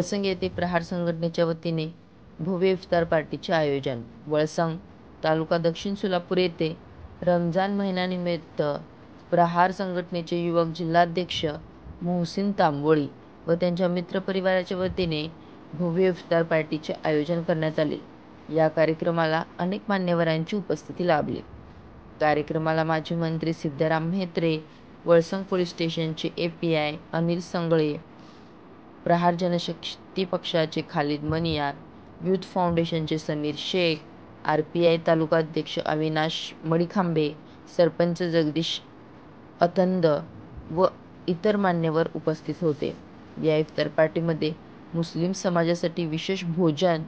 वळसंग येथे प्रहार संघटनेच्या वतीने भव्य इफ्तार पार्टीचे आयोजन. वळसंग तालुका दक्षिण सोलापूर येथे रमजान महिन्यानिमित्त प्रहार संघटनेचे युवक जिल्हाध्यक्ष मोहसिन तांबोळी व त्यांच्या मित्रपरिवाराच्या वतीने भव्य इफ्तार पार्टीचे आयोजन करण्यात आले. या कार्यक्रमाला अनेक मान्यवरांची उपस्थिती लाभली. कार्यक्रमाला माजी मंत्री सिद्धाराम म्हेत्रे, वळसंग पोलीस स्टेशनचे API अनिल संगळे, प्रहार जनशक्ती पक्षाचे खालिद मनियार, युथ फाउंडेशनचे समीर शेख, RPI तालुका अध्यक्ष अविनाश मळीखांबे, सरपंच जगदीश अतंद व इतर मान्यवर उपस्थित होते. या इफ्तार पार्टीमध्ये मुस्लिम समाजासाठी विशेष भोजन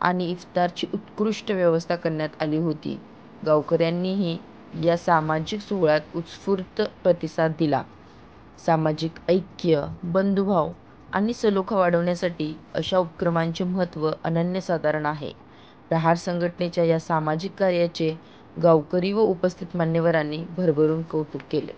आणि इफ्तारची उत्कृष्ट व्यवस्था करण्यात आली होती. गावकऱ्यांनीही या सामाजिक सोहळ्यात उत्स्फूर्त प्रतिसाद दिला. सामाजिक ऐक्य, बंधुभाव आणि सलोखा वाढवण्यासाठी अशा उपक्रमांचे महत्त्व अनन्यसाधारण आहे. प्रहार संघटनेच्या या सामाजिक कार्याचे गावकरी व उपस्थित मान्यवरांनी भरभरून कौतुक केले.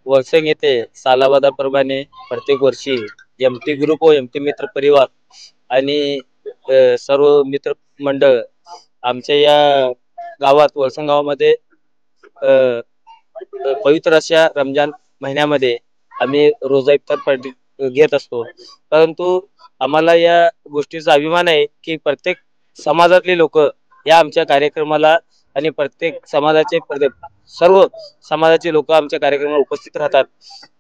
वळसंग येथे सालाबादाप्रमाणे प्रत्येक वर्षी MT ग्रुप व MT मित्र परिवार आणि सर्व मित्र मंडळ आमच्या या गावात वळसंग गावामध्ये पवित्र अशा रमजान महिन्यामध्ये आम्ही रोजा इफ्तार पार्टी घेत असतो. परंतु आम्हाला या गोष्टीचा अभिमान आहे की प्रत्येक समाजातले लोक या आमच्या कार्यक्रमाला आणि प्रत्येक समाजाचे सर्व समाजाचे लोक आमच्या कार्यक्रमाला उपस्थित राहतात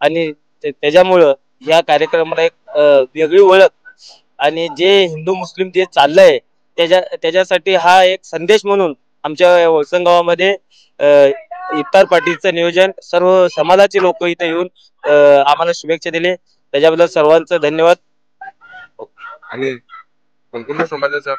आणि त्याच्यामुळं या कार्यक्रमाला एक वेगळी ओळख आणि जे हिंदू मुस्लिम जे चाललंय त्याच्यासाठी हा एक संदेश म्हणून आमच्या वळसंग गावामध्ये इफ्तार पार्टीचं नियोजन सर्व समाजाचे लोक इथे येऊन आम्हाला शुभेच्छा दिले. त्याच्याबद्दल सर्वांचं धन्यवाद. आणि संपूर्ण समाजाच्या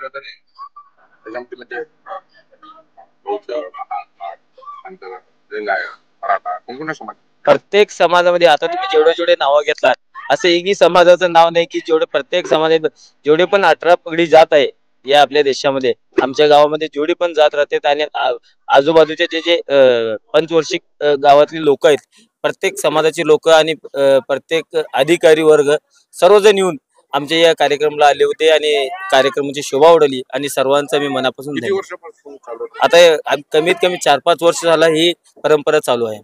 प्रत्येक समाजामध्ये आता तुम्ही जेवढे नावं घेतलात असं एकही समाजाचं नाव नाही की प्रत्येक समाजात जेवढे पण 18 पगडी जात आहे या आपल्या देशामध्ये, आमच्या गावामध्ये जेवढी पण जात राहतात आणि आजूबाजूचे जे पंचवर्षिक गावातली लोक आहेत, प्रत्येक समाजाची लोक आणि प्रत्येक अधिकारी वर्ग सर्वजण येऊन आमच्या या कार्यक्रमाला आले होते आणि कार्यक्रमाची शोभा उडवली आणि सर्वांचा मी मनापासून धन्यवाद. आता कमीत कमी 4-5 वर्ष झाला ही परंपरा चालू आहे.